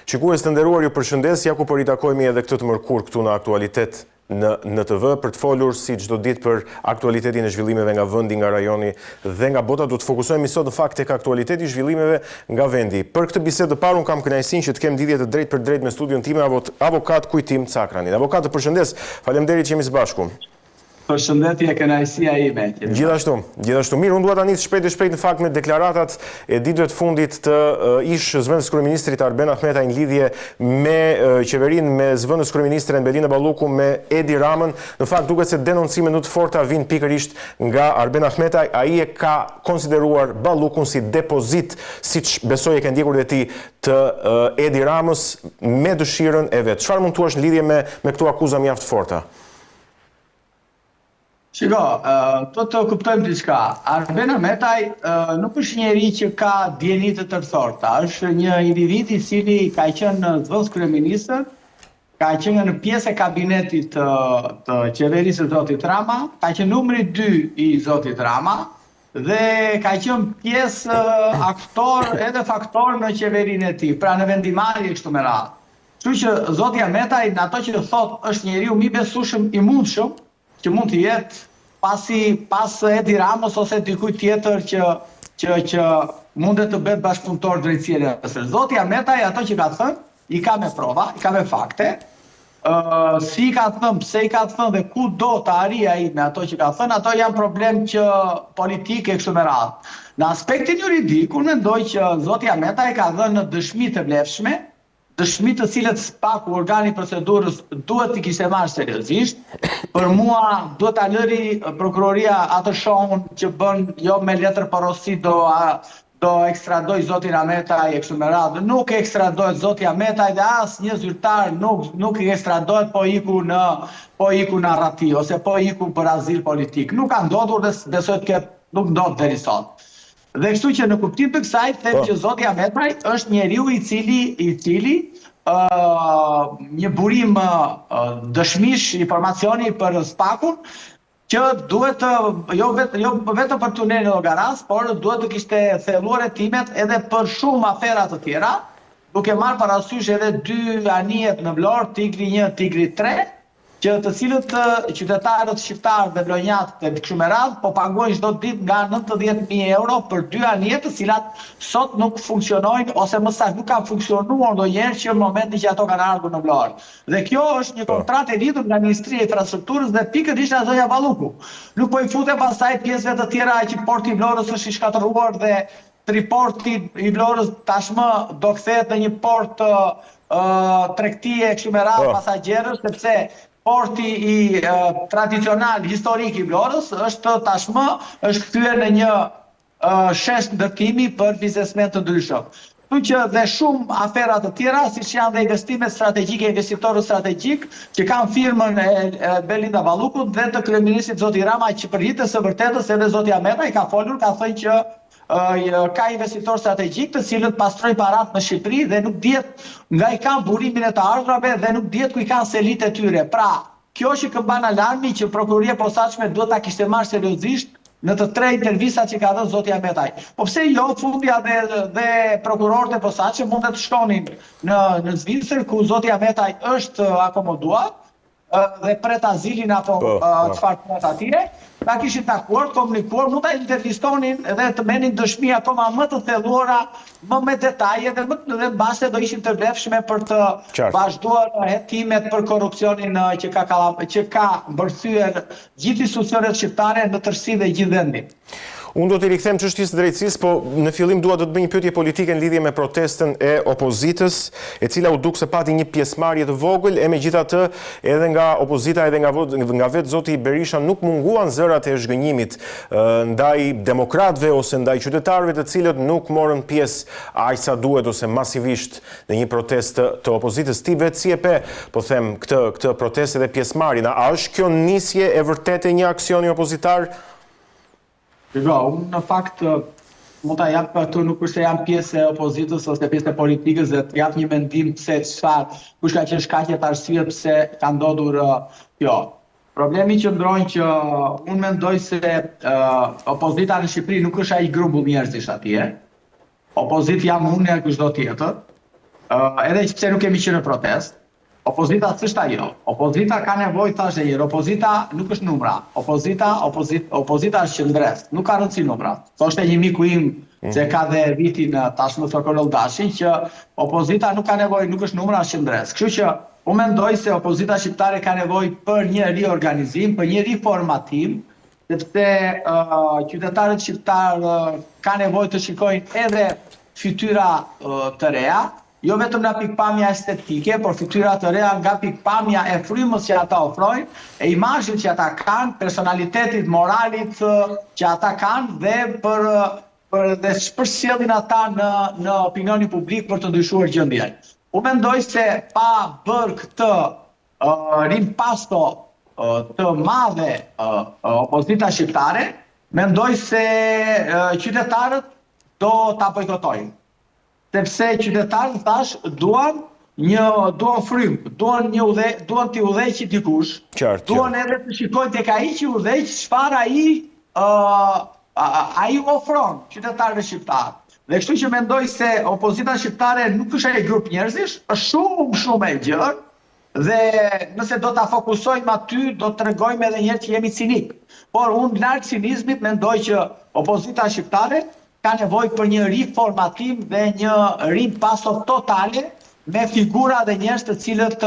Shikues të nderuar, ju përshëndes, ja ku po ritakojmë edhe këtë të mërkur këtu në Aktualitet në TV për të folur si çdo ditë për aktualitetin e zhvillimeve nga vendi, nga rajoni dhe nga bota. Do të fokusohemi sot në fakt tek aktualiteti i zhvillimeve nga vendi. Për këtë bisedë të parë kam kënaqësinë që të kem lidhje të drejtë për drejtë me studion tim avokat Kujtim Cakranin. Avokat, të përshëndes. Faleminderit që jemi së bashku. Përshëndetje, kënaqësia ime. Gjithashtu. Mirë, unë dua ta nis shpejt në fakt me deklaratat e ditëve të fundit të ish zëvendës kryeministrit Arben Ahmetaj në lidhje me qeverinë, me zëvendës kryeministren Belinda Balluku, me Edi Ramën. Në fakt duket se denoncime më të forta vijnë pikërisht nga Arben Ahmetaj. Ai e ka konsideruar Ballukun si depozit, siç besoj e ke ndjekur dhe ti, të Edi Ramës me dëshirën e vet. Çfarë mund të thuash në lidhje me këto akuza mjaft forta? Shiko, të kuptojmë diçka. Arben Ahmetaj nuk është njeri që ka dieni të tërthorta. Është një individ i cili ka qenë zëvendës kryeministër, ka qenë në pjesë e kabinetit të qeverisë së zotit Rama, ka qenë numri 2 i zotit Rama dhe ka qenë pjesë aktor edhe faktor në qeverinë e tij, pra në vendimarrje kështu me radhë. Kështu që zoti Ahmetaj në ato që thot është njeriu më i besueshëm i mundshëm që mund të jetë pas Edi Ramës ose dikujt tjetër që mundet të bëhet bashkëpunëtor drejtësisë. Zoti Ahmetaj ato që ka thënë, i ka me prova, i ka me fakte. Si i ka thënë, pse i ka thënë dhe ku do të arrijë ai me ato që ka thënë, ato janë problem që politike kështu me radhë. Në aspektin juridik, unë mendoj që zoti Ahmetaj ka dhënë dëshmi të vlefshme, dëshmi të cilët SPAK, organi i procedurës, duhet t'i kishte marrë seriozisht. Për mua duhet ta lëri prokuroria atë shohun që bën jo me letër porosi do ekstradoj zotin Ahmetaj e kështu me radhë. Nuk e ekstradohet zoti Ahmetaj dhe asnjë zyrtar nuk e ekstradohet po iku në arrati ose po iku për azil politik. Nuk ka ndodhur dhe besoj të nuk ndodh deri sot. Dhe kështu që në kuptim të kësaj them që zoti Ahmetaj është njeriu i cili një burim dëshmish informacioni për SPAK-un që duhet jo vetëm për tunelin Llogaras, por duhet të kishte thelluar hetimet edhe për shumë afera të tjera, duke marrë parasysh edhe 2 anijet në Vlorë, Tigri 1, Tigri 3, që të cilët qytetarët shqiptarë dhe vlonjatët e kështu me radhë po paguajnë çdo ditë nga 90.000 euro për 2 anije të cilat sot nuk funksionojnë ose më saktë nuk kanë funksionuar ndonjëherë që në momentin që ato kanë ardhur në Vlorë. Dhe kjo është një kontratë e lidhur nga Ministria e Infrastrukturës dhe pikërisht nga zonja Balluku. Nuk po i futem pastaj pjesëve të tjera që porti i Vlorës është i shkatërruar dhe triporti i Vlorës tashmë do kthehet në një port tregtie kështu me radhë pasagjerësh, sepse porti i tradicional historik i Vlorës është tashmë kthyer në një shes ndërtimi për biznesmen të ndryshëm. Kështu që dhe shumë afera të tjera, siç janë dhe investimet strategjike, investitorët strategjik, që kanë firmën e Belinda Ballukut dhe të kryeministit zoti Rama, që për hitë së vërtetës edhe zoti Ahmetaj ka folur, ka thënë që ka investitor strategjik të cilët pastrojnë parat në Shqipëri dhe nuk dihet nga i kanë burimin e të ardhurave dhe nuk dihet ku i kanë selit e tyre. Pra, kjo që këmban alarmi që prokuroria e posaçme duhet ta kishte marrë seriozisht në të 3 intervistat që ka dhënë zoti Ahmetaj. Po pse jo fundja dhe prokurorët e posaçëm mund të shkonin në Zvicër ku zoti Ahmetaj është akomoduar dhe pret azilin apo çfarë pret atje. Ta kishin takuar, komunikuar, mund ta intervistonin dhe të merrnin dëshmi akoma më të thelluara, më me detaje dhe mbase do ishin të vlefshme për të vazhduar hetimet për korrupsionin që ka mbërthyer gjithë institucionet shqiptare në tërësi dhe gjithë vendin. Unë do të rikthem çështjes së drejtësisë, po në fillim dua të bëj një pyetje politike në lidhje me protestën e opozitës, e cila u duk se pati një pjesëmarrje të vogël, e megjithatë edhe nga opozita edhe nga vetë zoti Berisha nuk munguan zërat e zhgënjimit ndaj demokratëve ose ndaj qytetarëve të cilët nuk morën pjesë aq sa duhet ose masivisht në një protestë të opozitës. Ti vetë si e pe, po them, këtë protestë dhe pjesëmarrjen, a është kjo nisje e vërtetë e një aksioni opozitar? Unë në fakt mund ta jap këtu, nuk është se jam pjesë e opozitës ose pjesë e politikës dhe të jap një mendim pse kush ka qenë shkaqet arsye pse ka ndodhur kjo. Problemi që ndronjë që unë mendoj se opozita në Shqipëri nuk është ai grumbull njerëzish atje. Opozit jam unë e kushdo tjetër. edhe pse nuk kemi qenë në protest, opozita s'është ajo. Opozita ka nevojë, thashë herë, opozita nuk është numra. Opozita është qendres, nuk ka rëndësi numra. Thoshte një miku im që ka dhe vitin tashmë Sokolov Dashin që opozita nuk ka nevojë, nuk është numra, është qendres. Kështu që unë mendoj se opozita shqiptare ka nevojë për një riorganizim, për një riformatim, sepse qytetarët shqiptarë ka nevojë të shikojnë edhe fytyra të reja, jo vetëm nga pikpamja estetike, por fytyra të reja nga pikpamja e frymës që ata ofrojnë, e imazhit që ata kanë, personalitetit, moralit që ata kanë dhe dhe shpërshjellin ata në opinionin publik për të ndryshuar gjendjen. Unë mendoj se pa bërë këtë rimpasto të madhe opozita shqiptare, mendoj se qytetarët do ta bojkotojnë. Sepse qytetarët thash duan frymë, duan t'i udhëheqë dikush, duan edhe të shikojnë tek ai që udhëheq çfarë ai ofron qytetarëve shqiptarë. Dhe kështu që mendoj se opozita shqiptare nuk është ai grup njerëzish, është shumë e gjerë, dhe nëse do ta fokusojmë aty, do të tregojmë edhe një herë që jemi cinik. Por unë larg cinizmit mendoj që opozita shqiptare ka nevojë për një riformatim dhe një rimpasto totale me figura dhe njerëz të cilët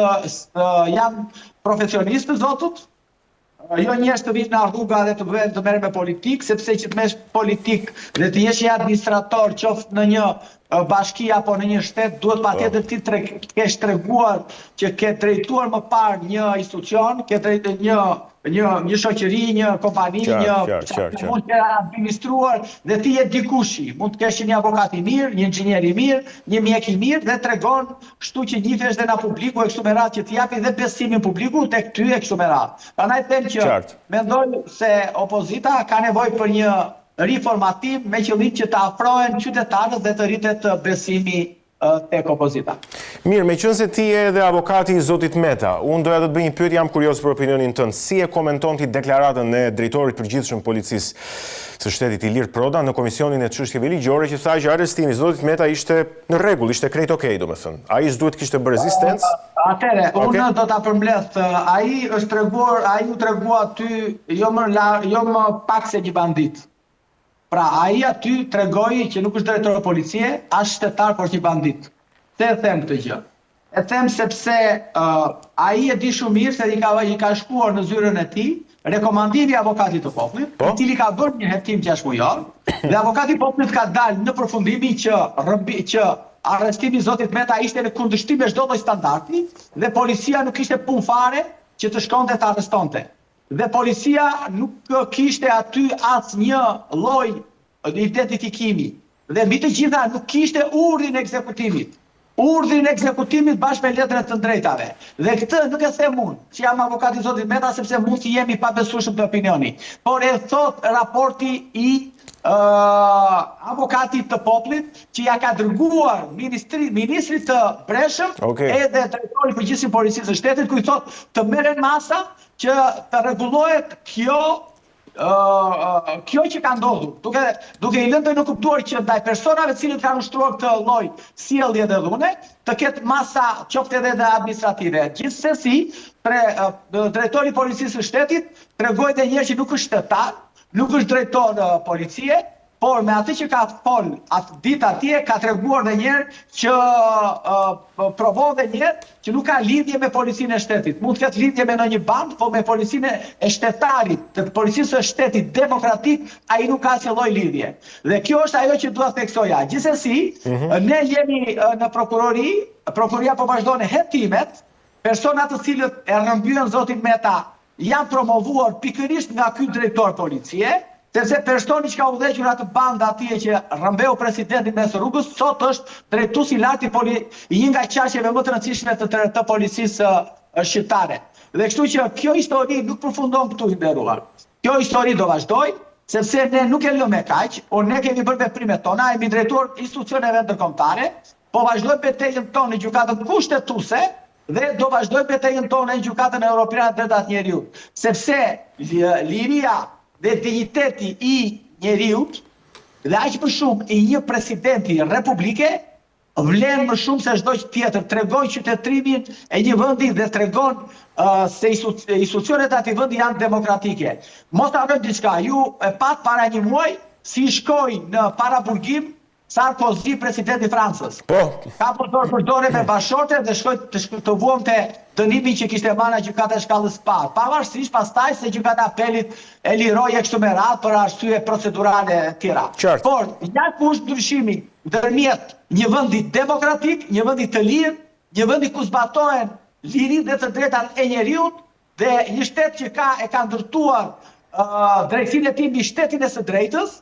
janë profesionistë të zotut, jo njerëz të vinë në rruga dhe të merren me politikë, sepse që të mesh politik dhe të jesh një administrator qoftë në një bashki apo në një shtet, duhet patjetër ti kesh treguar që ke drejtuar më parë një institucion, ke një shoqëri, një kompani, mund të administruar dhe ti je dikushi. Mund të kesh një avokat i mirë, një inxhinier i mirë, një mjek i mirë dhe tregon kështu që njihesh dhe nga publiku e kështu me radhë që të japi dhe besimin publiku tek ty e kështu me radhë. Prandaj them që mendoj se opozita ka nevojë për një riformatim me qëllim që të afrohen qytetarët dhe të rritet besimi tek opozita. Mirë, meqense ti je edhe avokati i zotit Meta, unë doja të të bëj një pyetje, jam kurioz për opinionin tënd. Si e komenton ti deklaratën e drejtorit përgjithshëm policisë së shtetit Ilir Proda në komisionin e çështjeve ligjore që tha që arrestimi i zotit Meta ishte në rregull, ishte krejt okej, domethënë. Ai s'duhet kishte bërë rezistencë? Atëre, unë do ta përmbledh. Ai u tregua aty jo më pak se një bandit. Pra, ai aty tregoi që nuk është drejtor policie, as shtetar, por një bandit. Se e them këtë gjë? E them sepse ai e di shumë mirë se i ka shkuar në zyrën e tij rekomandimi i avokatit të popullit, i cili ka bërë një hetim 6 mujor, dhe avokati i popullit ka dalë në përfundimin që arrestimi i zotit Meta ishte në kundërshtim me çdo lloj standardi dhe policia nuk kishte punë fare që të shkonte të arrestonte. Dhe policia nuk kishte aty asnjë lloj identifikimi. Dhe mbi të gjitha nuk kishte urdhrin e ekzekutimit. Urdhrin e ekzekutimit bashkë me letrën e të drejtave. Dhe këtë nuk e them unë, që jam avokati i zotit Meta, sepse mund të jemi pa besueshëm të opinioni. Por e thot raporti i avokatit të popullit që ja ka dërguar ministrit të breshëm edhe drejtori përgjithshëm policisë së shtetit, ku i thot të merren masa që të rregullohet kjo që ka ndodhur, duke i lënë në kuptuar që ndaj personave të cilët kanë ushtruar këtë lloj sjellje dhe dhune, të ketë masa qoftë edhe administrative. Gjithsesi, drejtori i policisë së shtetit tregoi edhe një herë që nuk është shtetar, nuk është drejtor policie, por me atë që ka fol atë ditë atje, ka treguar edhe një herë që provon edhe një herë që nuk ka lidhje me policinë e shtetit. Mund të ketë lidhje me ndonjë band, por me policinë e shtetarit, të policisë së shtetit demokratik, ai nuk ka asnjë lloj lidhje. Dhe kjo është ajo që dua të theksoja. Gjithsesi, ne jemi në prokuroria po vazhdon hetimet, persona të cilët e rrëmbyen zotin Meta janë promovuar pikërisht nga ky drejtor policie, sepse personi që ka udhëhequr atë bandë atje që rrëmbeu presidentin mes rrugës, sot është drejtuesi i lartë i një nga qasjeve më të rëndësishme të policisë shqiptare. Dhe kështu që kjo histori nuk përfundon këtu, i nderuar. Kjo histori do vazhdoj, sepse ne nuk e lëmë kaq, ne kemi bërë veprimet tona, jemi drejtuar institucioneve ndërkombëtare, po vazhdojmë betejën tonë në gjykatën kushtetuese dhe do vazhdojmë betejën tonë në gjykatën europiane të drejtat njerëzit, sepse liria dhe digniteti i njeriut dhe aq më shumë i një presidenti republike vlen më shumë se çdo tjetër, tregon qytetrimin e një vendi dhe tregon se institucionet e atij vendi janë demokratike. Mos harrojmë diçka, ju e pat para një muaji si shkoi në paraburgim Sarkozy, presidenti i Francës. Po. Ka përdore me bashorte dhe shkoi të vuante dënimin që kishte marrë gjykata e shkallës parë. Pavarësisht pastaj se gjykata e apelit e liroi e kështu me radhë për arsye procedurale të tjera. Qartë. Por, ja ku është ndryshimi ndërmjet një vendi demokratik, një vendi të lirë, një vendi ku zbatohen liritë dhe të drejtat e njeriut dhe një shtet që e ka ndërtuar drejtsinë e tij mbi shtetin e së drejtës,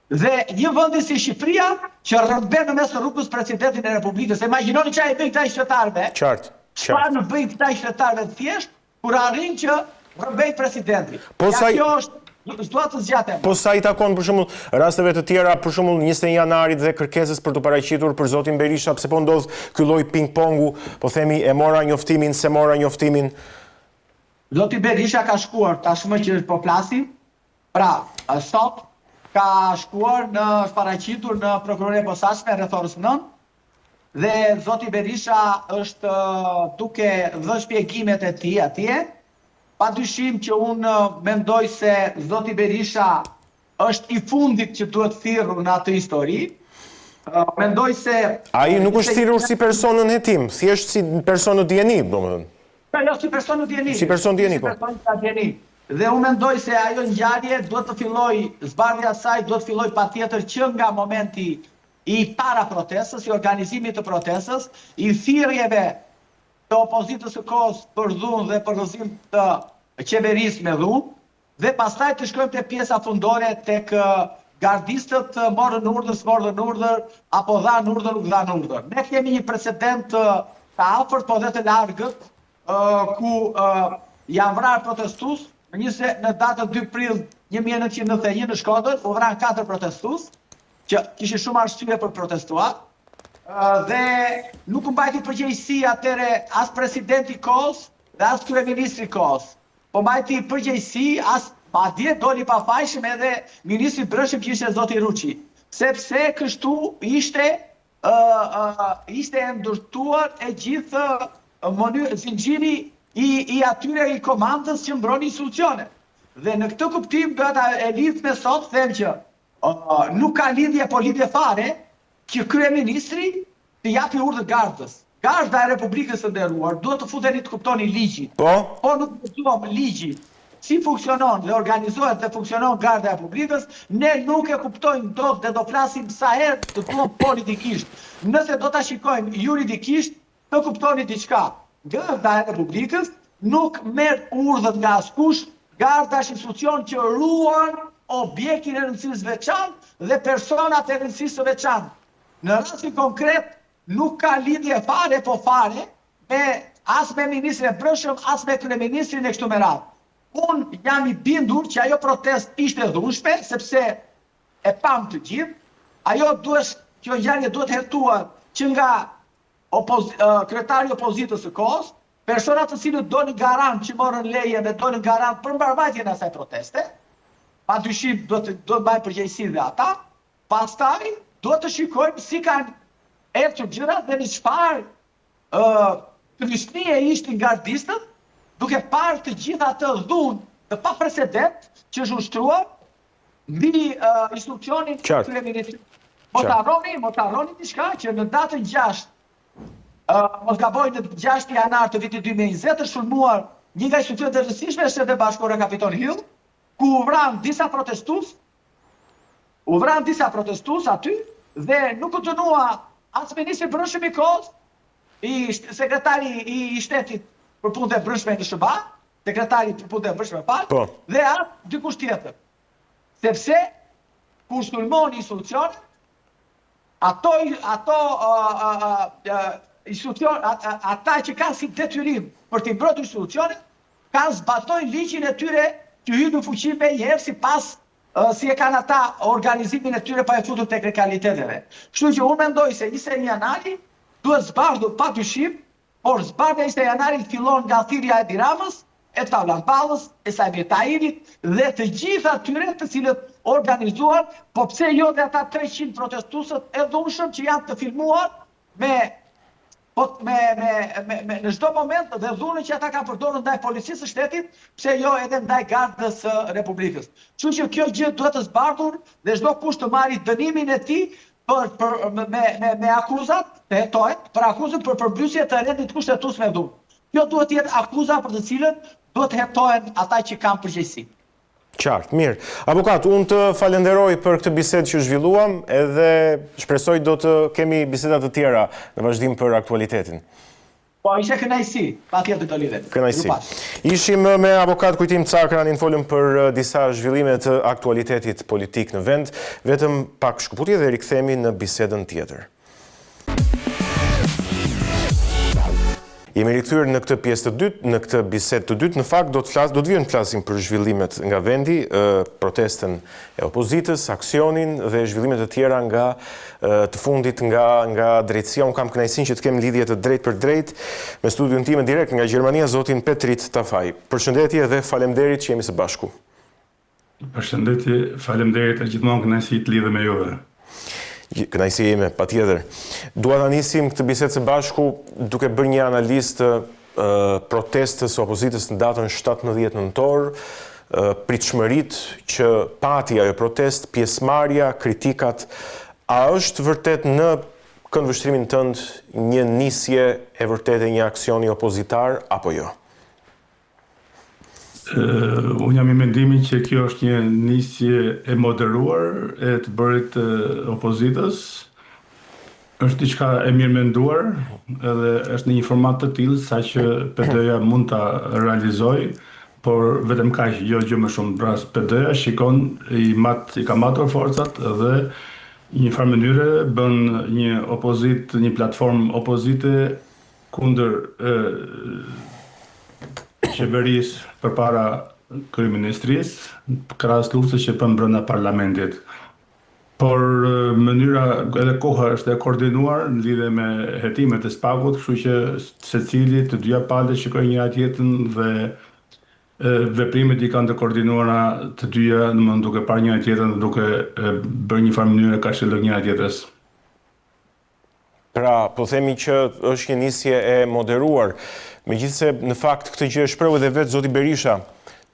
dhe një vendi si Shqipëria që rrëmben në mes të rrugës presidentin e Republikës. Imagjinoni çfarë bëjnë këta qytetarëve. Qartë. Çfarë në bëjnë këta qytetarëve thjesht kur arrin që rrëmbejnë presidentin. Po sa kjo është s'dua të zgjatem. Po sa i takon për shembull rasteve të tjera, për shembull 21 janarit dhe kërkesës për të paraqitur për zotin Berisha, pse po ndodh ky lloj ping-pongu, po themi e mora njoftimin, se mora njoftimin. Zoti Berisha ka shkuar tashmë që po flasim. Pra, sot ka shkuar është paraqitur në prokurorinë e posaçme rreth orës 9 dhe zoti Berisha është duke dhënë shpjegimet e tij atje. Padyshim që unë mendoj se zoti Berisha është i fundit që duhet thirrur në atë histori. Mendoj se ai nuk është thirrur si person në hetim, thjesht si person në dieni, domethënë. Jo, si person në dieni. Si person dieni, po. Dhe unë mendoj se ajo ngjarje duhet të filloj, zbardhja e saj duhet të filloj patjetër që nga momenti i para protestës, i organizimit të protestës, i thirrjeve të opozitës së kohës për dhunë dhe për rrëzim të qeverisë me dhunë, dhe pastaj të shkojmë te pjesa fundore tek gardistët morën urdhër, s'morën urdhër, apo dhanë urdhër, nuk dhanë urdhër. Ne kemi një precedent të afërt, po dhe të largët, ku janë vrarë protestues. Në datën 2 prill 1991 në Shkodër u vranë 4 protestues që kishin shumë arsye për protestuar. Dhe nuk u mbajti përgjegjësi atëre as presidenti i kohës dhe as kryeministri i kohës. Po mbajti përgjegjësi as madje doli pafajshëm edhe ministri i Brendshëm që ishte zoti Ruçi, sepse kështu ishte ndërtuar e gjithë zinxhiri i atyre i komandës që mbroni institucionet. Dhe në këtë kuptim bëta e lidh me sot them që nuk ka lidhje politike fare që kryeministri të japi urdhër gardës. Garda e Republikës së nderuar duhet të futeni të kuptoni ligjin. Po nuk kuptuam ligjin. Si funksionon dhe organizohet dhe funksionon Garda e Republikës, ne nuk e kuptojmë dot dhe do flasim sa herë të duam politikisht. Nëse do ta shikojmë juridikisht, të kuptoni diçka. Garda e Republikës nuk merr urdhët nga askush. Garda është institucion që ruan objektin e rëndësisë veçantë dhe personat e rëndësisë së veçantë. Në rastin konkret nuk ka lidhje fare as me ministrin e Brendshëm, as me kryeministrin e kështu me radhë. Unë jam i bindur që ajo protest ishte dhunshme, sepse e pam të gjithë. Kjo ngjarje duhet hetuar që nga kryetari i opozitës së kohës, personat të cilët donin garant që morën leje dhe donin garant për mbarvajtjen e asaj proteste. Padyshim do të mbajnë përgjegjësi dhe ata. Pastaj duhet të shikojmë si kanë ecur gjërat dhe në çfarë trishnie ishin gardistët, duke parë të gjitha atë dhunë të paprecedent që është ushtruar mbi institucionin e kryeministrit. Mos harroni diçka që në datën 6, mos gaboj, në 6 janar të vitit 2020 është sulmuar një nga institucionet e rëndësishme e Shtetit Bashkuar Capitol Hill, ku u vranë disa protestues aty dhe nuk u dënua as ministri i Brendshëm i kohës, sekretari i shtetit për punët e brendshme në SBA, sekretari për punët e brendshme parë, dhe as dikush tjetër. Sepse kur sulmoni institucionet, ata që kanë si detyrim për t'i mbrojtur institucionet, kanë zbatojnë ligjin e tyre që hyn në fuqi me njëherë si e kanë ata organizimin e tyre pa e futur tek legaliteteve. Kështu që unë mendoj se 21 janari duhet zbardhur padyshim, por zbardhja 21 janarit fillon nga thirrja e Edi Ramës, e Tavlan Ballës, e Sajbet Tahirit dhe të gjitha atyre të cilët organizuar, po pse jo dhe ata 300 protestuesët e dhunshëm që janë të filmuar në çdo moment dhe dhunën që ata kanë përdorur ndaj policisë së shtetit, pse jo edhe ndaj gardës së Republikës. Kështu që kjo gjë duhet të zbardhur dhe çdo kush të marrë dënimin e tij me akuzat të hetohet, për akuzën për përmbysje të rendit kushtetues me dhunë. Kjo duhet të jetë akuza për të cilën duhet të hetohen ata që kanë përgjegjësi. Qartë, mirë. Avokat, unë të falenderoj për këtë bisedë që zhvilluam edhe shpresoj do të kemi bisedat të tjera në vazhdim për aktualitetin. Po, ishe kënaqësi, patjetër do lidhet. Kënaqësi. Ishim me avokat Kujtim Cakra, ne folëm për disa zhvillime të aktualitetit politik në vend, vetëm pak shkëputje dhe rikthehemi në bisedën tjetër. Jemi rikthyer në këtë pjesë të dytë, në këtë bisedë të dytë, në fakt do të vjen të flasim për zhvillimet nga vendi, protestën e opozitës, aksionin dhe zhvillimet të tjera nga të fundit nga drejtësia. Unë kam kënaqësinë që të kem lidhje të drejtë për drejtë me studion tim direkt nga Gjermania, zotin Petrit Tafaj. Përshëndetje dhe faleminderit që jemi së bashku. Përshëndetje, faleminderit, gjithmonë kënaqësi të lidhem me juve. Kënaqësi ime, patjetër. Dua ta nisim këtë bisedë së bashku duke bërë një analizë të protestës së opozitës në datën 17 nëntor, pritshmëritë që pati ajo protestë, pjesëmarrja, kritikat, a është vërtet në këndvështrimin tënd një nisje e vërtetë e një aksioni opozitar apo jo? Unë jam i mendimit që kjo është një nisje e moderuar e të bërit opozitës. Është diçka e mirë menduar edhe është në një format të tillë saqë PD-ja mund ta realizojë, por vetëm kaq, jo gjë më shumë. Pra PD-ja shikon i ka matur forcat dhe në një farë mënyre bën një një platformë opozite kundër qeverisë përpara kryeministrisë, krahas luftës që bën brenda parlamentit. Por mënyra edhe koha është e koordinuar në lidhje me hetimet e spagut, kështu që secili të dyja palët shikojnë njëra tjetrën dhe veprimet i kanë të koordinuara të dyja, domethënë duke parë njëra tjetrën dhe duke bërë një farë mënyrë këshillëk njëra tjetrës. Pra, po themi që është një nisje e moderuar, megjithse në fakt këtë gjë e shpreu edhe vetë zoti Berisha,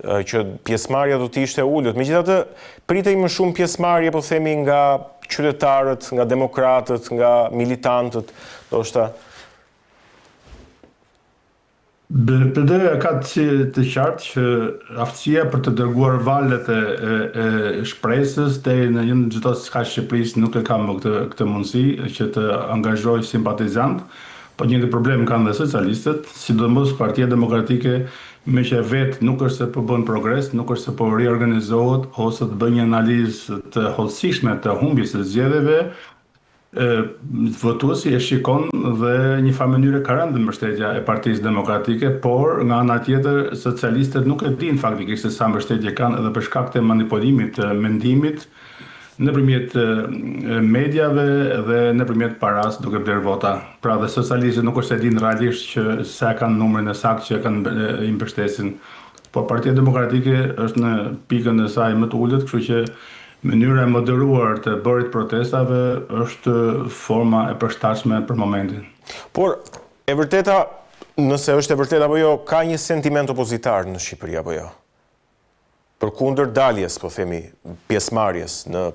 që pjesëmarrja do të ishte ulët. Megjithatë, pritej më shumë pjesëmarrje, po themi, nga qytetarët, nga demokratët, nga militantët, ndoshta. PD-ja ka të qartë që aftësia për të dërguar valët e shpresës deri në çdo skaq Shqipërisë nuk e ka më këtë mundësi që të angazhojë simpatizant, po një problem kanë dhe socialistët, sidomos Partia Demokratike, me që vetë nuk është se po bën progres, nuk është se po riorganizohet ose të bëjë një analizë të hollësishme të humbjes së zgjedhjeve, votuesi e shikon dhe një farë mënyre ka rënë mbështetja e Partisë Demokratike, por nga ana tjetër socialistët nuk e dinë faktikisht se sa mbështetje kanë edhe për shkak të manipulimit të mendimit nëpërmjet mediave dhe nëpërmjet paras duke blerë vota. Pra dhe socialistët nuk është se dinë realisht që sa kanë numrin e saktë që kanë i mbështesin. Po Partia Demokratike është në pikën e saj më të ulët, kështu që mënyra e moderuar të bërit protestave është forma e përshtatshme për momentin. Por, e vërteta, nëse është e vërteta apo jo, ka një sentiment opozitar në Shqipëri apo jo? Përkundër daljes, po themi, pjesëmarrjes në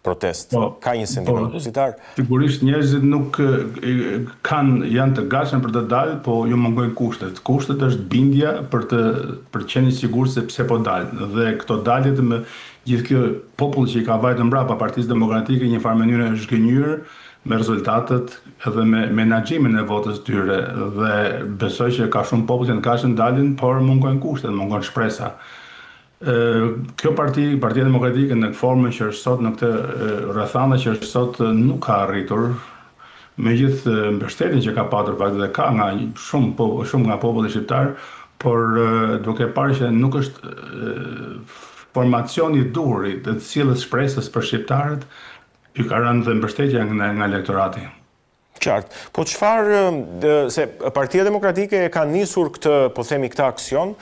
protest, ka një sentiment opozitar? Sigurisht njerëzit nuk janë të gatshëm për të dalë, po ju mungojnë kushtet. Kushtet është bindja për të qenë i sigurt se pse po dalë. Dhe këto daljet me gjithë kjo popull që i ka vajtur mbrapa Partisë Demokratike një farë mënyrë është zgënjur me rezultatet edhe me menaxhimin e votës tyre dhe besoj që ka shumë popull që kanë dalin, por mungojnë kushtet, mungojnë shpresa. Kjo Partia Demokratike në formën që është sot, në këtë rrethana që është sot, nuk ka arritur, megjithë mbështetjen që ka patur dhe ka nga shumë nga populli shqiptar, por duke parë që nuk është formacioni i duhurit të cilës shpresës për shqiptarët, ju ka rënë dhe mbështetja nga elektorati. Qartë. Po çfarë, se Partia Demokratike e ka nisur këtë, po themi, këtë aksion,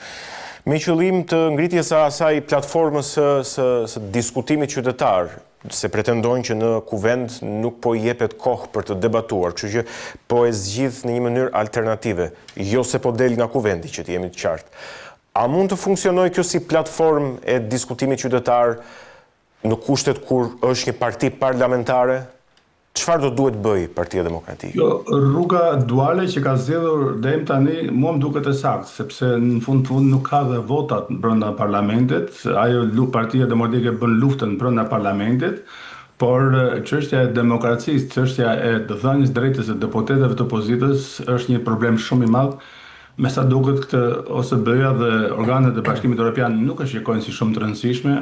me qëllim të ngritjes së asaj platformës së diskutimit qytetar, se pretendojnë që në kuvend nuk po i jepet kohë për të debatuar, kështu që po e zgjidh në një mënyrë alternative, jo se po del nga kuvendi, që të jemi të qartë. A mund të funksionojë kjo si platformë e diskutimit qytetar në kushtet kur është një parti parlamentare? Çfarë do duhet bëj Partia Demokratike? Jo, rruga duale që ka zgjedhur deri tani mua më duket e saktë, sepse në fund nuk ka dhe votat brenda parlamentit. Ajo Partia Demokratike bën luftën brenda parlamentit, por çështja e demokracisë, çështja e të dhënies drejtës së deputetëve të opozitës është një problem shumë i madh. Me sa duket këtë OSBE-ja dhe organet e Bashkimit Evropian nuk e shikojnë si shumë të rëndësishme,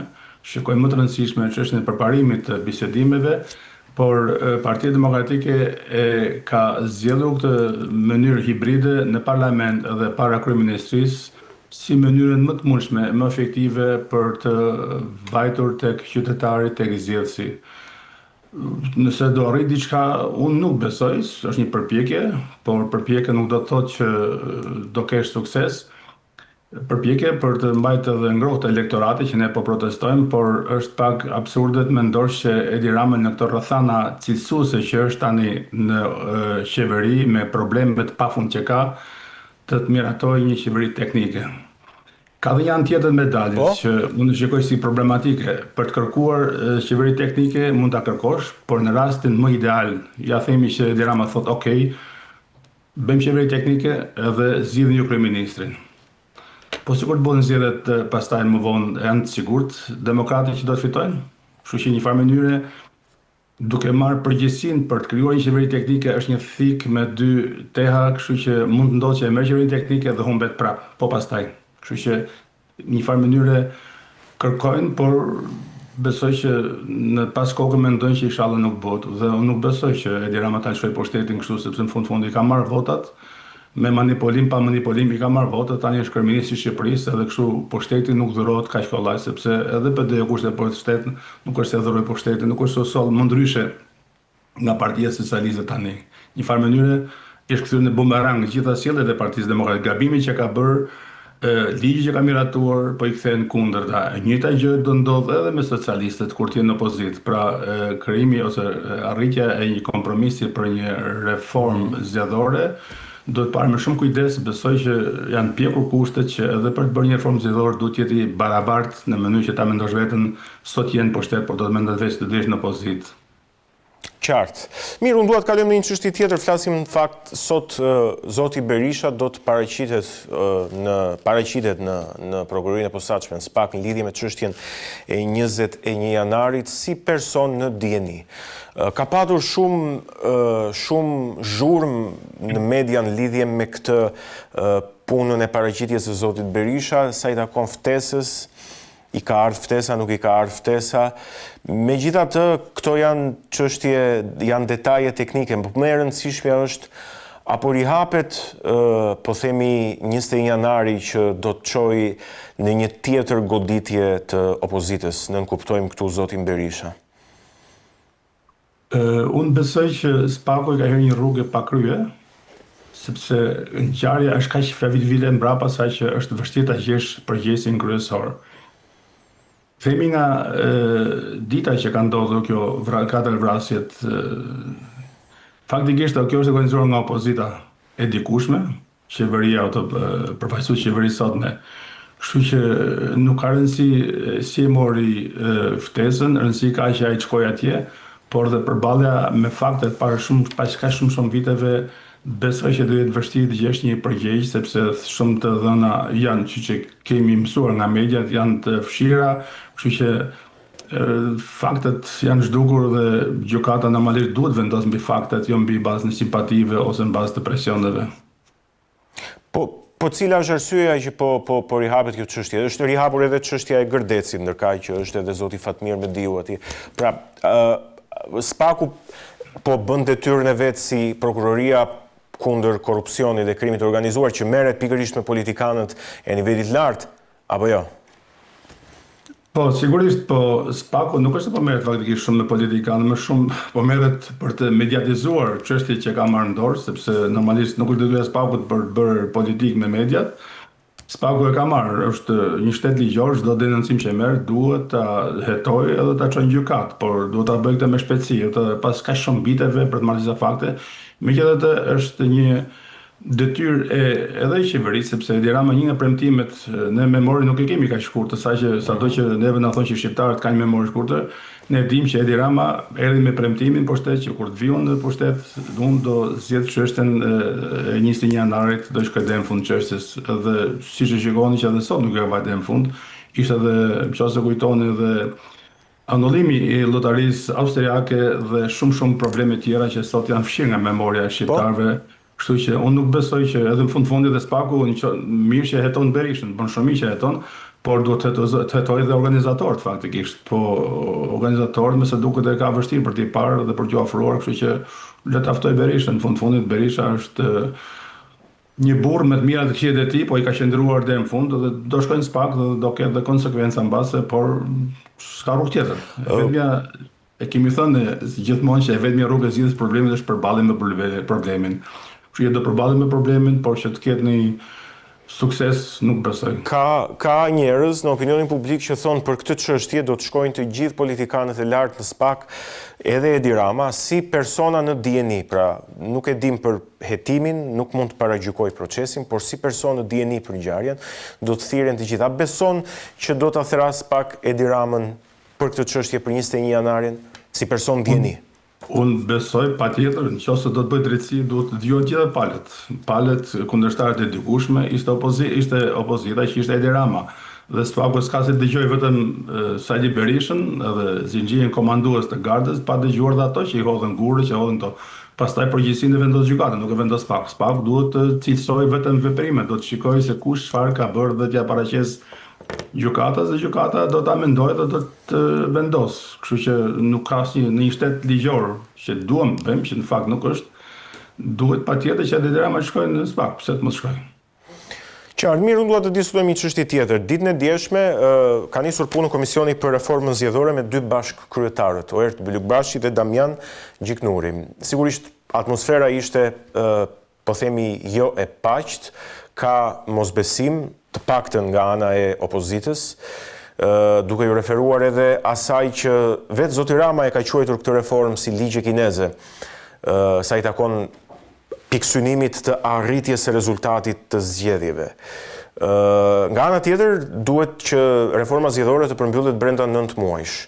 shikojnë më të rëndësishme çështjen e përparimit të bisedimeve. Por Partia Demokratike ka zgjedhur këtë mënyrë hibride në parlament dhe para kryeministrisë si mënyrën më të mundshme, më efektive për të vajtur tek qytetari, tek zgjedhësi. Nëse do arrit diçka, unë nuk besoj, është një përpjekje, por përpjekja nuk do të thotë që do kesh sukses. Përpjekje për të mbajtur edhe ngrohtë elektorati që ne po protestojmë, por është pak absurde të mendosh që Edi Rama në këto rrethana cilësuese që është tani në qeveri me problemet pafund që ka, të miratojë një qeveri teknike. Ka dhe një anë tjetër medalit që unë shikoj si problematike. Për të kërkuar qeveri teknike mund ta kërkosh, por në rastin më ideal, ja themi që Edi Rama thotë, "Okej, bëjmë qeveri teknike edhe zgjidhni ju kryeministrin." Po sikur të bëhen zgjedhjet pastaj më vonë janë të sigurt demokratët që do të fitojnë. Kështu që në një farë mënyre duke marrë përgjegjësinë për të krijuar një qeveri teknike është një thik me dy teha, kështu që mund të ndodhë që e merr qeverinë teknike dhe humbet prapë, po pastaj. Kështu që në një farë mënyre kërkojnë, por besoj që në pas kokë mendojnë që inshallah nuk bëhet. Dhe unë nuk besoj që Edi Rama ta lëshojë pushtetin kështu, sepse në fund i ka marrë votat. Me manipulim, pa manipulim, i ka marrë votat, tani është kryeministri i Shqipërisë, edhe kështu pushteti nuk dhurohet kaq kollaj, sepse edhe PD-ja kushtet për shtetin, nuk është se dhuroi pushtetin, nuk është se soll më ndryshe nga Partia Socialiste tani. Një farë mënyre është kthyer në bumerang gjitha sjelljet e Partisë Demokratike. Gabimi që ka bërë, ligji që ka miratuar, po i kthehen kundërta. E njëjta gjë do ndodh edhe me socialistët kur të jenë në opozitë. Pra, krijimi ose arritja e një kompromisi për një reformë zgjedhore do të parë me shumë kujdes, besoj që janë pjekur kushtet që edhe për të bërë një reformë zgjedhore duhet të jetë barabartë në mënyrë që ta mendosh veten sot jenë pushtet, por do të mendosh vetë të desh në opozitë. Qartë. Mirë, unë dua të kalojmë në një çështje tjetër, flasim në fakt sot zoti Berisha do të paraqitet në prokurorinë e posaçme në SPAK në lidhje me çështjen e 21 janarit si person në dieni. Ka patur shumë zhurmë në media në lidhje me këtë punën e paraqitjes së zotit Berisha, sa i takon ftesës, i ka ardhur ftesa, nuk i ka ardhur ftesa. Megjithatë, këto janë çështje, janë detaje teknike, por më e rëndësishmja është apo rihapet, po themi 21 janari që do të çojë në një tjetër goditje të opozitës, nën kuptojmë këtu zotin Berisha. Unë besoj që SPAK-u ka hyrë një rrugë pa krye, sepse ngjarja është kaq vite mbrapa sa që është vështirë ta gjesh përgjegjësin kryesor. Themi nga dita që ka ndodhur kjo 4 vrasjet, faktikisht kjo është organizuar nga opozita e dikushme, qeveria ose përfaqësues qeverisë sotme. Kështu që nuk ka rëndësi si e mori ftesën, rëndësi ka që ai shkoi atje, por dhe përballja me faktet pas shumë viteve, besoj që do jetë vështirë të gjesh një përgjigje, sepse shumë të dhëna janë që kemi mësuar nga mediat, janë të fshira, kështu që faktet janë zhdukur dhe gjykata normalisht duhet vendos mbi faktet, jo mbi bazën e simpative ose në bazë të presioneve. Po cila është arsyeja që po rihapet kjo çështje? Është rihapur edhe çështja e Gërdecit, ndërkaq që është edhe zoti Fatmir Mediu atje. Pra, SPAK-u po bën detyrën e vet si prokuroria kundër korrupsionit dhe krimit të organizuar që merret pikërisht me politikanët e nivelit lartë, apo jo? Po, sigurisht, po SPAK-u nuk është po merret faktikisht shumë me politikanë, më shumë po merret për të mediatizuar çështjet që ka marrë në dorë, sepse normalisht nuk është detyra e SPAK-ut për të bërë politikë me mediat, Spaku e ka marrë, është një shtet ligjor, çdo denoncim që merr duhet ta hetojë edhe ta çojë në gjykat, por duhet ta bëjë këtë me shpejtësi, pas kaq shumë viteve për të marrë disa fakte. Megjithatë është një detyrë edhe e qeverisë, sepse Edi Rama një nga premtimet në memori nuk e kemi kaq shkurtër, sado që neve na thonë që shqiptarët kanë memori shkurtër, ne dim që Edi Rama erdhi me premtimin pushtet që kur të vijon në pushtet, unë do zgjedh çështjen e 21 janarit, do shkoj deri në fund çështjes, edhe siç e shikoni që edhe sot nuk e ka vajtë deri në fund, ishte edhe nëse kujtoni edhe anullimi i llotarisë austriake dhe shumë probleme tjera që sot janë fshirë nga memoria e shqiptarëve. Kështu që unë nuk besoj që edhe në fundit dhe Spaku mirë që heton Berishën, bën shumë që heton, por duhet të hetoj dhe organizatorët faktikisht. Po organizatorët mëse duket e ka vështirë për t'i parë dhe për t'u ofruar, kështu që le të ftoj Berishën. Në fundit Berisha është një burr me të mirat e këqijat e tij, po i ka qëndruar deri në fund dhe do shkojnë Spak dhe do ketë dhe konsekvenca mbase, por s'ka rrugë tjetër. Vetmja e kemi thënë gjithmonë që vetmja rrugë e zgjidhjes problemit është përballje me problemin. Kështu që do përballet me problemin, por që të ketë një sukses nuk besoj. Ka njerëz në opinionin publik që thonë për këtë çështje do të shkojnë të gjithë politikanët e lartë në Spak, edhe Edi Rama, si persona në dieni, pra nuk e dim për hetimin, nuk mund të paragjykoj procesin, por si persona në dieni për ngjarjen, do të thirren të gjitha. Beson që do ta thras pak Edi Ramën për këtë çështje për 21 janarin, si person dieni? Unë besoj patjetër, nëse do të bëj drejtësi, duhet të dëgjohen gjithë palët. Palët kundërshtarët e dikushme ishte opozita që ishte Edi Rama. Dhe Spaku s'ka se dëgjoj vetëm Sali Berishën edhe zinxhirin komandues të gardës, pa dëgjuar dhe ato që i hodhën gurë, që hodhën to. Pastaj përgjegjësinë e vendos gjykata, nuk e vendos Spaku. Spaku duhet të cilësoj vetëm veprimet, do të shikojë se kush çfarë ka bërë dhe t'ia paraqes gjykatës dhe gjykata do ta mendojë dhe do të vendos. Kështu që nuk ka në një shtet ligjor që duam të bëjmë, që në fakt nuk është, duhet patjetër që Edi Rama të shkojnë në Spak, pse të mos shkojnë. Qartë, mirë, unë dua të diskutojmë një çështje tjetër. Ditën e djeshme ka nisur punë Komisioni për Reformën Zgjedhore me 2 bashkëkryetarët, Oert Bylukbashi dhe Damian Gjiknuri. Sigurisht atmosfera ishte po themi jo e paqt, ka mosbesim, të paktën nga ana e opozitës, duke ju referuar edhe asaj që vetë zoti Rama e ka quajtur këtë reformë si ligje kineze, sa i takon pikësynimit të arritjes së rezultatit të zgjedhjeve. Nga ana tjetër, duhet që reforma zgjedhore të përmbyllet brenda 9 muajsh.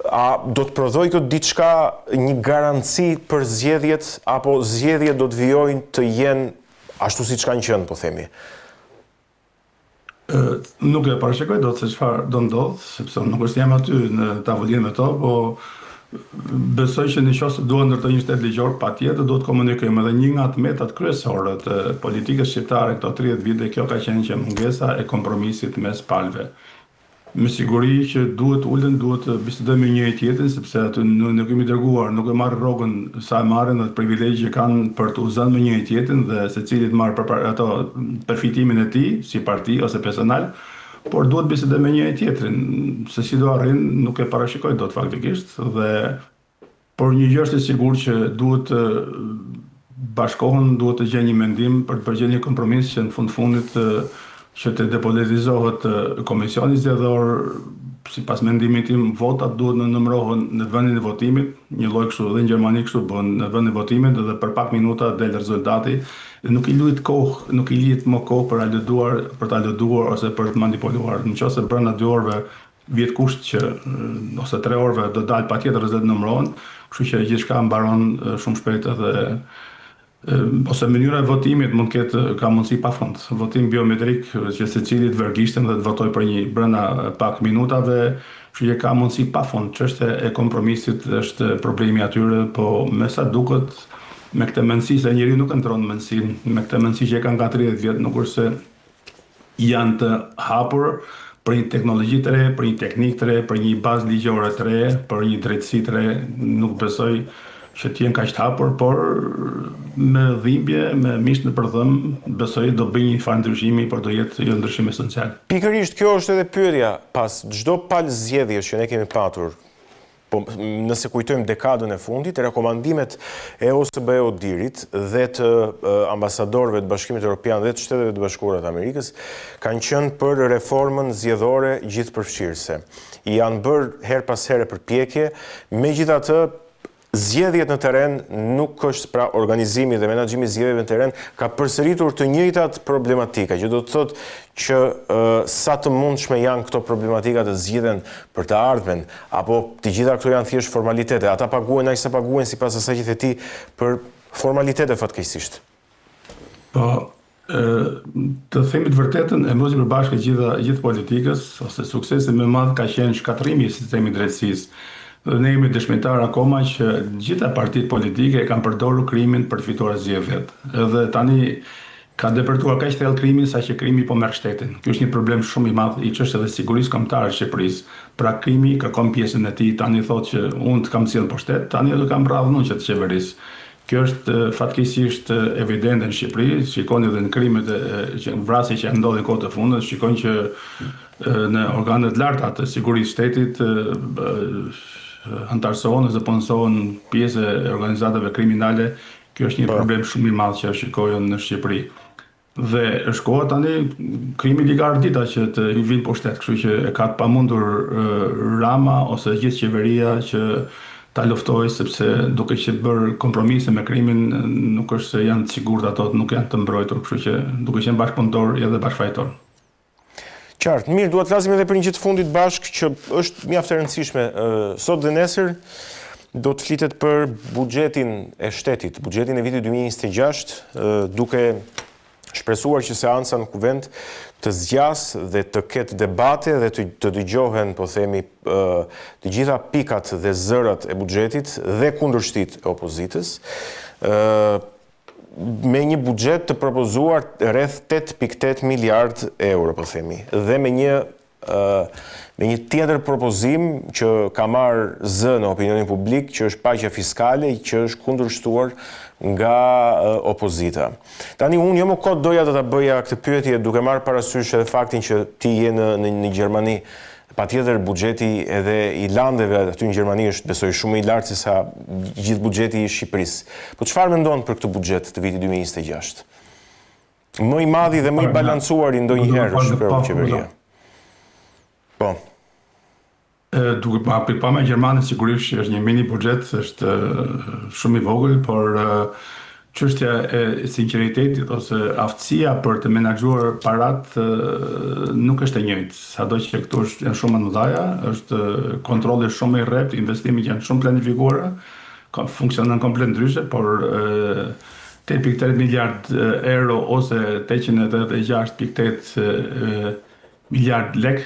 A do të prodhoj këtë diçka, një garanci për zgjedhjet, apo zgjedhjet do të vijojnë të jenë ashtu siç kanë qenë, po themi? Nuk e parashikoj dot se çfarë do ndodh, sepse nuk është jam aty në tavolinë me to, po besoj që nëse duhet ndërtoj një shtet ligjor, patjetër do të komunikojmë edhe një nga të metat kryesore të politikës shqiptare këto 30 vite, kjo ka qenë që mungesa e kompromisit mes palëve. Me siguri që duhet ulen, duhet të bisedojmë me njëri tjetrin, sepse aty nuk kemi dërguar, nuk e marrë rrogën sa e marrin dhe privilegje që kanë për të uzënë me njëri tjetrin dhe secili të marrë përfitimin e tij, si parti ose personal, por duhet bisedojmë me njëri tjetrin. Se si do arrin, nuk e parashikoj dot faktikisht, por një gjë është e sigurt që duhet të bashkohen, duhet të gjejnë një mendim për të përgjigjer një kompromis që në fundit që të depolitizohet komisioni zgjedhor, sipas mendimit tim, votat duhet të numërohen në vendin e votimit, një lloj kështu edhe në Gjermani kështu bën në vendin e votimit dhe për pak minuta del rezultati dhe nuk i luhet kohë, nuk i lihet më kohë për ta lëduar ose për të manipuluar. Nëse brenda 2 orëve vjet kusht që ose 3 orëve do dalë patjetër rezultati numërohen, kështu që gjithçka mbaron shumë shpejt edhe ose mënyra e votimit mund ketë ka mundësi pafund. Votim biometrik që secili të vergishten dhe të votoj për një brenda pak minutave, kështu që ka mundësi pafund. Çështja e kompromisit është problemi atyre, po me sa duket me këtë mendësi se njeriu nuk kontrollon mendësinë, me këtë mendësi që e kanë 30 vjet, nuk është se janë të hapur për një teknologji të re, për një teknikë të re, për një bazë ligjore të re, për një drejtësi të re, nuk besoj që t'jen kaq të hapur, por me dhimbje, me mish në përdhëm, besoj do bëj një farë ndryshimi, por do jetë jo ndryshim esencial. Pikërisht kjo është edhe pyetja, pas çdo palë zgjedhjesh që ne kemi patur, po nëse kujtojmë dekadën e fundit, rekomandimet e OSBE-ODIHR-it dhe të ambasadorëve të Bashkimit Evropian dhe të Shteteve të Bashkuara të Amerikës kanë qenë për reformën zgjedhore gjithëpërfshirëse. Janë bërë her pas here përpjekje, megjithatë zgjedhjet në terren nuk është, pra organizimi dhe menaxhimi i zgjedhjeve në terren ka përsëritur të njëjtat problematika, që do të thotë që sa të mundshme janë këto problematika të zgjidhen për të ardhmen, apo të gjitha këto janë thjesht formalitete. Ata paguhen aq sa paguhen sipas asaj që the ti për formalitete fatkeqësisht. Po, të themi të vërtetën, e mbusë përbashkë gjithë politikës, ose suksesi më i madh ka qenë shkatrimi i sistemit drejtësisë. Dhe ne jemi dëshmitar akoma që gjitha partitë politike kanë përdorur krimin për të fituar zgjedhjet. Edhe tani ka depërtuar kaq thellë krimin saqë krimi po merr shtetin. Ky është një problem shumë i madh i çështës së sigurisë kombëtare të Shqipërisë. Pra krimi kërkon pjesën e tij, tani thotë që unë të kam sjell poshtet, tani do kam rradhë unë që të qeverisë. Kjo është fatkeqësisht evidente në Shqipëri, shikoni edhe në krimet e vrasjes që ndodhin kohë të fundit, shikoni që në organet larta të sigurisë shtetit antarësohen ose punësohen pjesë e organizatave kriminale. Kjo është një problem shumë i madh që shikohen në Shqipëri. Dhe është koha tani krimi i ka ardita që të vinë poshtet, kështu që e ka të pamundur Rama ose gjithë qeveria që ta luftojë, sepse duke që bërë kompromise me krimin, nuk është se janë të sigurt ato, nuk janë të mbrojtur, kështu që duke qenë bashkëpunëtor edhe bashkëfajtor. Qartë, mirë, duhet flasim edhe për një gjë të fundit bashkë që është mjaft e rëndësishme. Sot dhe nesër do të flitet për buxhetin e shtetit, buxhetin e vitit 2026, duke shpresuar që seanca në kuvend të zgjas dhe të ketë debate dhe të dëgjohen, po themi, të gjitha pikat dhe zërat e buxhetit dhe kundërshtit e opozitës, me një buxhet të propozuar rreth 8.8 miliard euro, po themi, dhe me një tjetër propozim që ka marrë zë në opinionin publik, që është paqja fiskale, që është kundërshtuar nga opozita. Tani unë jo më kot doja të ta bëja këtë pyetje duke marrë parasysh edhe faktin që ti je në Gjermani. Patjetër buxheti edhe i landeve aty në Gjermani është besoj shumë i lartë se sa gjithë buxheti i Shqipërisë. Po çfarë mendon për këtë buxhet të vitit 2026? Më i madhi dhe më i balancuar ndonjëherë shpëror qeveria. Po. Duke pa me Gjermanin sigurisht është një mini buxhet, është shumë i vogël, por çështja e sinqeritetit ose aftësia për të menaxhuar parat nuk është e njëjtë. Sado që këtu janë shumë më mëdha, është kontrolli shumë i rreptë, investimet janë shumë planifikuara, funksionon komplet ndryshe, por 8.8 miliard euro ose 886.8 miliard lek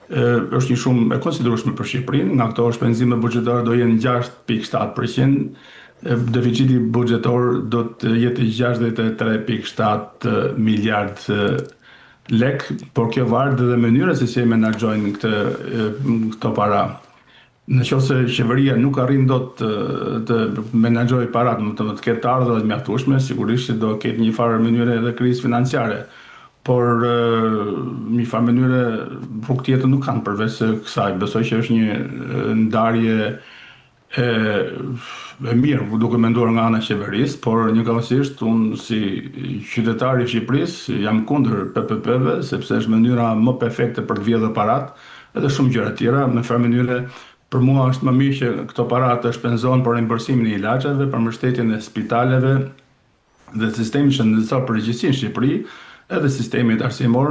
është një shumë e konsiderueshme për Shqipërinë. Nga këto shpenzime buxhetare do jenë 6.7%. Deficiti buxhetor do të jetë 63.7 miliard lek, por kjo varet edhe mënyra se si e menaxhojnë këto para. Nëse qeveria nuk arrin dot të menaxhojë parat, të ketë ardhurat të mjaftueshme, sigurisht që do ketë një farë mënyre edhe krizë financiare. Por një farë mënyre rrugë tjetër nuk kanë përveç kësaj. Besoj që është një ndarje e mirë duke menduar nga ana e qeverisë, por njëkohësisht unë si qytetar i Shqipërisë jam kundër PPP-ve, sepse është mënyra më perfekte për të vjedhur parat, edhe shumë gjëra tjera. Me farë mënyre për mua është më mirë që këto para të shpenzohen për rimbursimin e ilaçeve, për mbështetjen e spitaleve dhe sistemi shëndetësor përgjithësi në Shqipëri, edhe sistemi arsimor,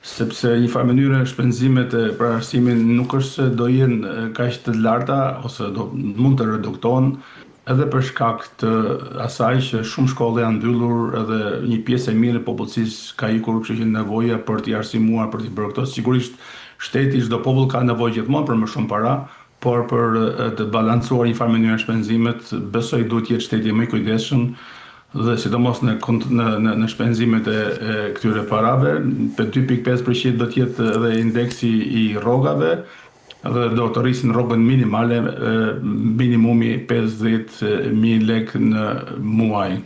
sepse një farë mënyre shpenzimet për arsimin nuk është se do jenë kaq të larta ose do mund të reduktohen, edhe për shkak të asaj që shumë shkolla janë mbyllur, edhe një pjesë e mirë e popullsisë ka ikur, kështu që nevoja për t'i arsimuar, për t'i bërë këto. Sigurisht shteti, çdo popull ka nevojë gjithmonë për më shumë para, por për të balancuar një farë mënyrë shpenzimet, besoj duhet jetë shteti më i kujdesshëm dhe sidomos në shpenzimet e këtyre parave. Për 2.5% do të jetë edhe indeksi i rrogave dhe do të rrisin rrogën minimale, minimumi 50.000 lek në muaj.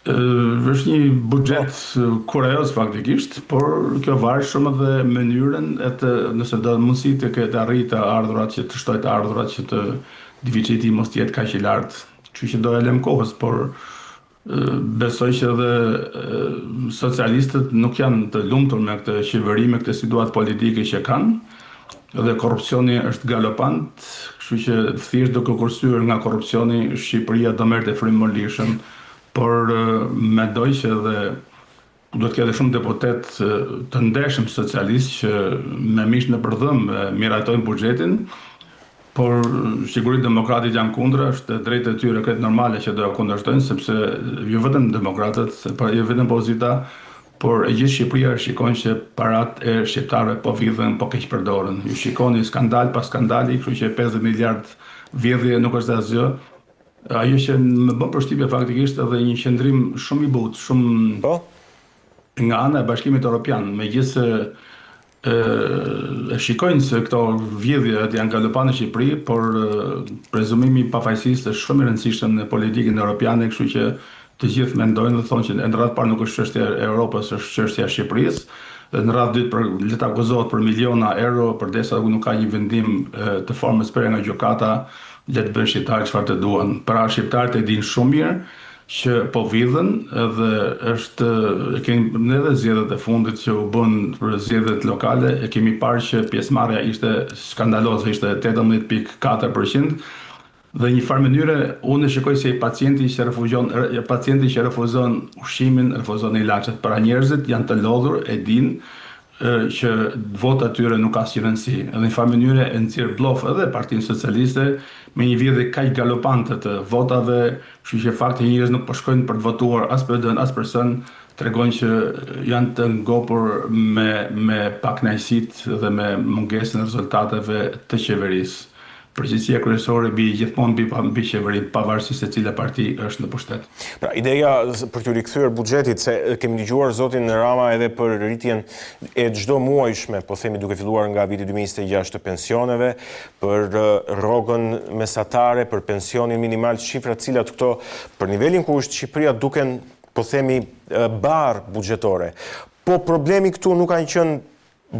është një buxhet kurioz faktikisht, por kjo varet shumë edhe mënyrën nëse do mundësi të ketë arritë ardhurat që të shtoj të ardhurat që të deficiti mos jetë kaq i lartë. Kështu që do e lëm kohës, por besoj që edhe socialistët nuk janë të lumtur me këtë qeveri, me këtë situatë politike që kanë, dhe korrupsioni është galopant, kështu që thjesht duke kursyer nga korrupsioni, Shqipëria do merrte frymë më lirshëm. Por mendoj që edhe do të ketë shumë deputet të ndershëm socialist që me mish në përdhëm mirajtojnë buxhetin, por sigurisht demokratit janë kundër, është drejtë e tyre këtë normale që do e kundërshtojnë, sepse jo vetëm demokratët, jo vetëm opozita, por e gjithë Shqipëria shikon që parat e shqiptarëve po vidhen, po keq përdoren. Ju shikoni skandal pas skandali, kështu që 50 miliard vjedhje nuk është asgjë. Ajo që më bën përshtypje faktikisht edhe një qendrim shumë i butë, shumë nga ana e Bashkimit Evropian, megjithëse shikojnë se këto vjedhje janë galopante në Shqipëri, por prezumimi i pafajësisë është shumë i rëndësishëm në politikën europiane, kështu që të gjithë mendojnë dhe thonë që në radhë parë nuk është çështja e Europës, është çështja e Shqipërisë. Dhe në radhë dytë le të akuzohet për miliona euro, përdesa nuk ka një vendim të formës përre nga gjykata, le të bëjnë shqiptarët çfarë të duan. Pra shqiptarët e dinë shumë mirë që po vidhen dhe është kemi edhe zgjedhjet e fundit që u bën për zgjedhjet lokale, e kemi parë që pjesëmarrja ishte skandaloze, ishte 18.4%. Dhe një farë mënyre unë shikoj se pacienti që refuzon ushqimin, refuzon ilaçet. Pra njerëzit janë të lodhur, e dinë që vota tyre nuk ka asnjë rëndësi. Edhe në farë mënyre e nxjerr blof edhe Partinë Socialiste me një vjedhje kaq galopante të votave, kështu që fakti njerëz nuk po shkojnë për të votuar as PD as person, tregon që janë të ngopur me pakënaqësitë dhe me mungesën e rezultateve të qeverisë. Përgjegjësia kryesore gjithmonë mbi qeveri, pavarësisht se cila parti është në pushtet. Pra, ideja për t'u rikthyer buxhetit, se kemi dëgjuar zotin Rama edhe për rritjen e çdo muajshme, po themi duke filluar nga viti 2026 të pensioneve, për rrogën mesatare, për pensionin minimal, shifra të cilat këto për nivelin ku është Shqipëria duken, po themi, barë buxhetore. Po problemi këtu nuk kanë qenë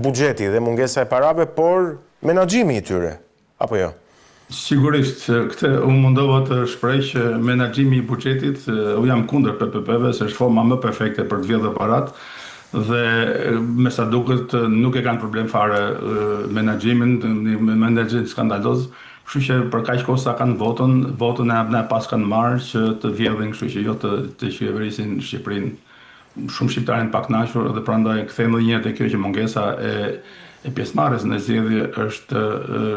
buxheti dhe mungesa e parave, por menaxhimi i tyre, apo jo? Sigurisht, këtë unë mundova të shpreh që menaxhimi i buxhetit, u jam kundër PPP-ve, se është forma më perfekte për të vjedhur parat, dhe me sa duket nuk e kanë problem fare menaxhimin, menaxhim skandaloz, kështu që për kaq kohë sa kanë votën e pas kanë marrë që të vjedhin, kështu që jo të qeverisin Shqipërinë. Shumë shqiptarë janë pakënaqur dhe prandaj kthejmë edhe një herë te kjo që mungesa e pjesëmarrjes në zgjedhje është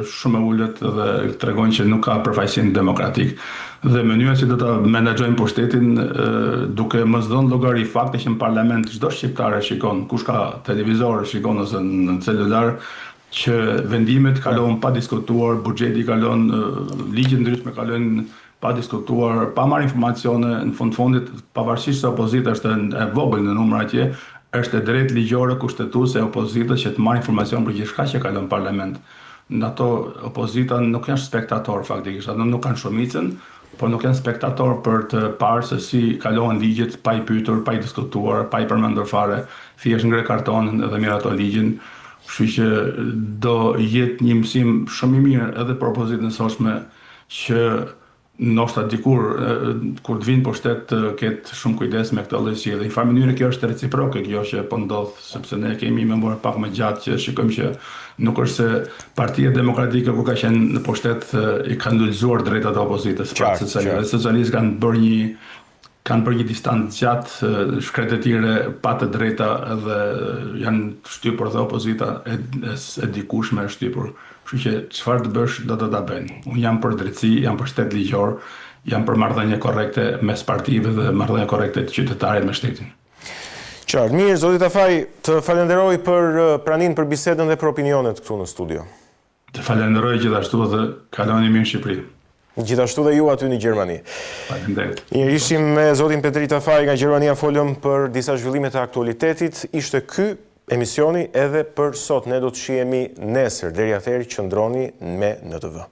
shumë e ulët dhe tregon që nuk ka përfaqësim demokratik. Dhe mënyra si do ta menaxhojnë pushtetin duke mos dhënë llogari fakti që në parlament çdo shqiptar e shikon, kush ka televizor shikon ose në celular, që vendimet kalojnë pa diskutuar, buxheti kalon, ligjet ndryshme kalojnë pa diskutuar, pa marrë informacione, në fundit pavarësisht se opozita është e vogël në numër atje, është e drejtë ligjore kushtetuese e opozitës që të marrë informacion për gjithçka që kalon në parlament. Në ato opozita nuk janë spektator faktikisht, ato nuk kanë shumicën, por nuk janë spektator për të parë se si kalohen ligjet pa i pyetur, pa i diskutuar, pa i përmendur fare, thjesht ngre kartonin dhe miraton ligjin. Kështu që do jetë një mësim shumë i mirë edhe për opozitën e sotshme që ndoshta dikur kur të vinë pushtet të ketë shumë kujdes me këtë lloj sjellje. Në farë mënyrë kjo është reciproke kjo që po ndodh, sepse ne kemi memorie pak më gjatë që shikojmë që nuk është se Partia Demokratike kur ka qenë në pushtet i kanë ndulzuar drejtat e opozitës. Socialistët kanë bërë një distancë gjatë, shkretë e tyre pa të drejta dhe janë shtypur dhe opozita e dikushme e shtypur. Kështu që çfarë të bësh do të ta bëjnë. Unë jam për drejtësi, jam për shtet ligjor, jam për marrëdhënie korrekte mes partive dhe marrëdhënie korrekte të qytetarit me shtetin. Qartë, mirë, zoti Tafaj, të falenderoj për praninë për bisedën dhe për opinionet këtu në studio. Të falenderoj gjithashtu dhe kaloni mirë në Shqipëri. Gjithashtu dhe ju aty në Gjermani. Faleminderit. Mirë, ishim me zotin Petri Tafaj nga Gjermania, folëm për disa zhvillime të aktualitetit. Ishte ky emisioni edhe për sot. Ne do të shihemi nesër. Deri atëherë qëndroni me NTV.